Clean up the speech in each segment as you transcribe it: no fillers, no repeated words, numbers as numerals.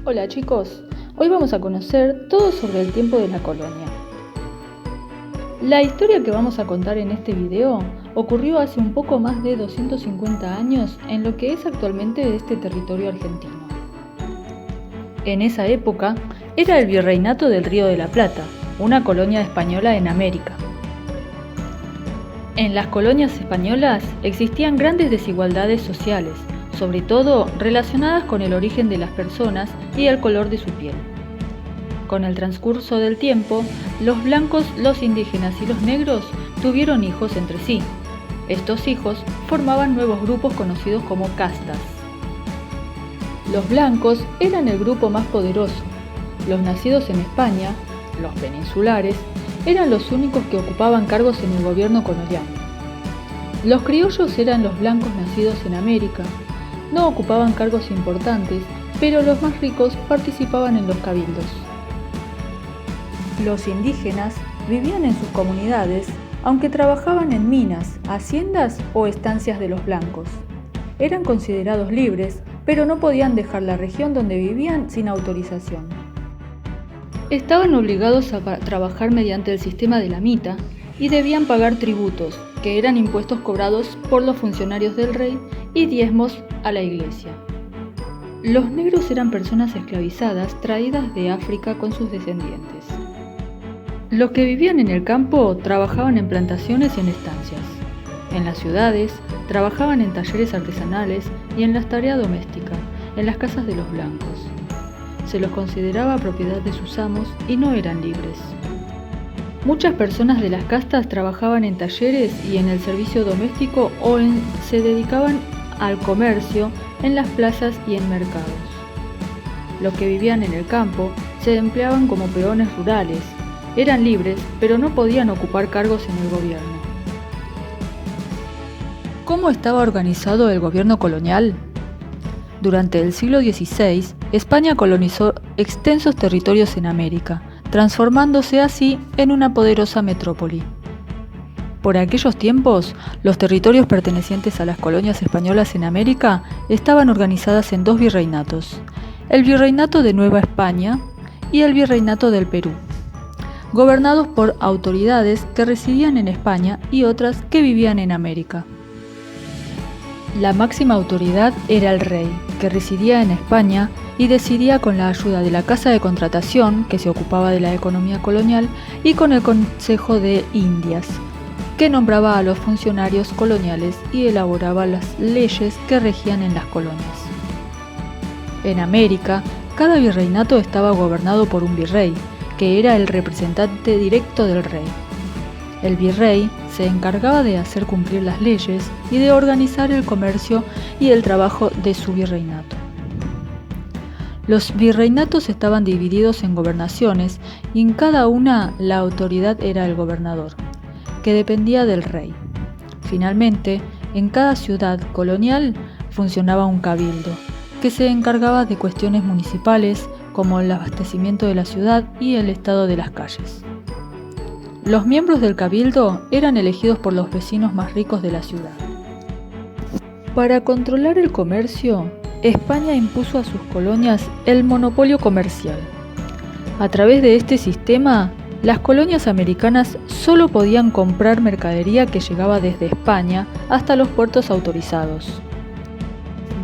Hola chicos, hoy vamos a conocer todo sobre el tiempo de la colonia. La historia que vamos a contar en este video ocurrió hace un poco más de 250 años en lo que es actualmente este territorio argentino. En esa época era el Virreinato del Río de la Plata, una colonia española en América. En las colonias españolas existían grandes desigualdades sociales, sobre todo relacionadas con el origen de las personas y el color de su piel. Con el transcurso del tiempo, los blancos, los indígenas y los negros tuvieron hijos entre sí. Estos hijos formaban nuevos grupos conocidos como castas. Los blancos eran el grupo más poderoso. Los nacidos en España, los peninsulares, eran los únicos que ocupaban cargos en el gobierno colonial. Los criollos eran los blancos nacidos en América. No ocupaban cargos importantes, pero los más ricos participaban en los cabildos. Los indígenas vivían en sus comunidades, aunque trabajaban en minas, haciendas o estancias de los blancos. Eran considerados libres, pero no podían dejar la región donde vivían sin autorización. Estaban obligados a trabajar mediante el sistema de la mita y debían pagar tributos, que eran impuestos cobrados por los funcionarios del rey, y diezmos a la iglesia. Los negros eran personas esclavizadas traídas de África con sus descendientes. Los que vivían en el campo trabajaban en plantaciones y en estancias. En las ciudades trabajaban en talleres artesanales y en la tarea doméstica, en las casas de los blancos. Se los consideraba propiedad de sus amos y no eran libres. Muchas personas de las castas trabajaban en talleres y en el servicio doméstico o se dedicaban al comercio en las plazas y en mercados. Los que vivían en el campo se empleaban como peones rurales. Eran libres, pero no podían ocupar cargos en el gobierno. ¿Cómo estaba organizado el gobierno colonial? Durante el siglo XVI, España colonizó extensos territorios en América, transformándose así en una poderosa metrópoli. Por aquellos tiempos, los territorios pertenecientes a las colonias españolas en América estaban organizadas en dos virreinatos, el Virreinato de Nueva España y el Virreinato del Perú, gobernados por autoridades que residían en España y otras que vivían en América. La máxima autoridad era el rey, que residía en España y decidía con la ayuda de la Casa de Contratación, que se ocupaba de la economía colonial, y con el Consejo de Indias, que nombraba a los funcionarios coloniales y elaboraba las leyes que regían en las colonias. En América, cada virreinato estaba gobernado por un virrey, que era el representante directo del rey. El virrey se encargaba de hacer cumplir las leyes y de organizar el comercio y el trabajo de su virreinato. Los virreinatos estaban divididos en gobernaciones y en cada una la autoridad era el gobernador, que dependía del rey. Finalmente, en cada ciudad colonial funcionaba un cabildo, que se encargaba de cuestiones municipales como el abastecimiento de la ciudad y el estado de las calles. Los miembros del cabildo eran elegidos por los vecinos más ricos de la ciudad. Para controlar el comercio, España impuso a sus colonias el monopolio comercial. A través de este sistema, las colonias americanas solo podían comprar mercadería que llegaba desde España hasta los puertos autorizados.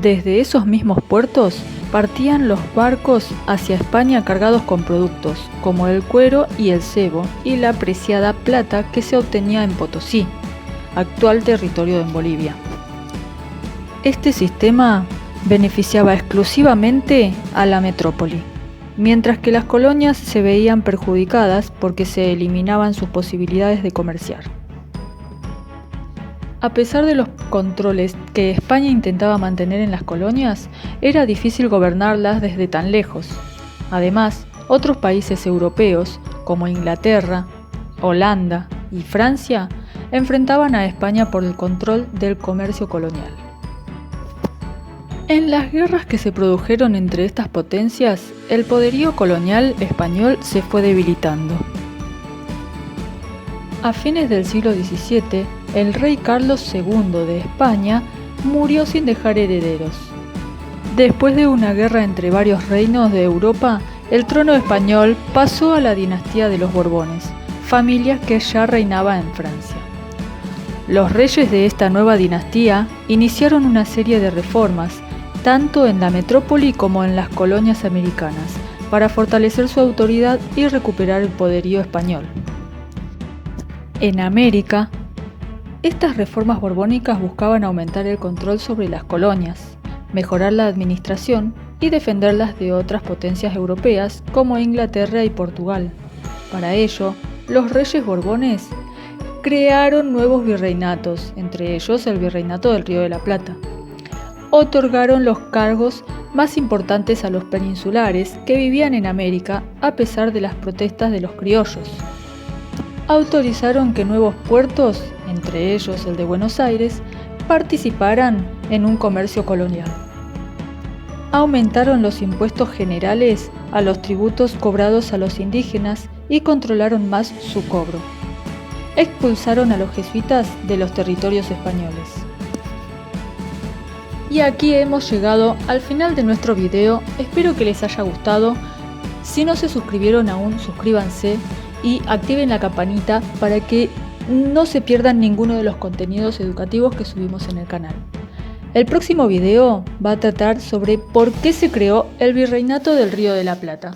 Desde esos mismos puertos partían los barcos hacia España cargados con productos como el cuero y el cebo y la preciada plata que se obtenía en Potosí, actual territorio en Bolivia. Este sistema beneficiaba exclusivamente a la metrópoli, mientras que las colonias se veían perjudicadas porque se eliminaban sus posibilidades de comerciar. A pesar de los controles que España intentaba mantener en las colonias, era difícil gobernarlas desde tan lejos. Además, otros países europeos, como Inglaterra, Holanda y Francia, enfrentaban a España por el control del comercio colonial. En las guerras que se produjeron entre estas potencias, el poderío colonial español se fue debilitando. A fines del siglo XVII, el rey Carlos II de España murió sin dejar herederos. Después de una guerra entre varios reinos de Europa, el trono español pasó a la dinastía de los Borbones, familia que ya reinaba en Francia. Los reyes de esta nueva dinastía iniciaron una serie de reformas, tanto en la metrópoli como en las colonias americanas, para fortalecer su autoridad y recuperar el poderío español. En América, estas reformas borbónicas buscaban aumentar el control sobre las colonias, mejorar la administración y defenderlas de otras potencias europeas como Inglaterra y Portugal. Para ello, los reyes borbones crearon nuevos virreinatos, entre ellos el Virreinato del Río de la Plata. Otorgaron los cargos más importantes a los peninsulares que vivían en América a pesar de las protestas de los criollos. Autorizaron que nuevos puertos, entre ellos el de Buenos Aires, participaran en un comercio colonial. Aumentaron los impuestos generales a los tributos cobrados a los indígenas y controlaron más su cobro. Expulsaron a los jesuitas de los territorios españoles. Y aquí hemos llegado al final de nuestro video, espero que les haya gustado. Si no se suscribieron aún, suscríbanse y activen la campanita para que no se pierdan ninguno de los contenidos educativos que subimos en el canal. El próximo video va a tratar sobre por qué se creó el Virreinato del Río de la Plata.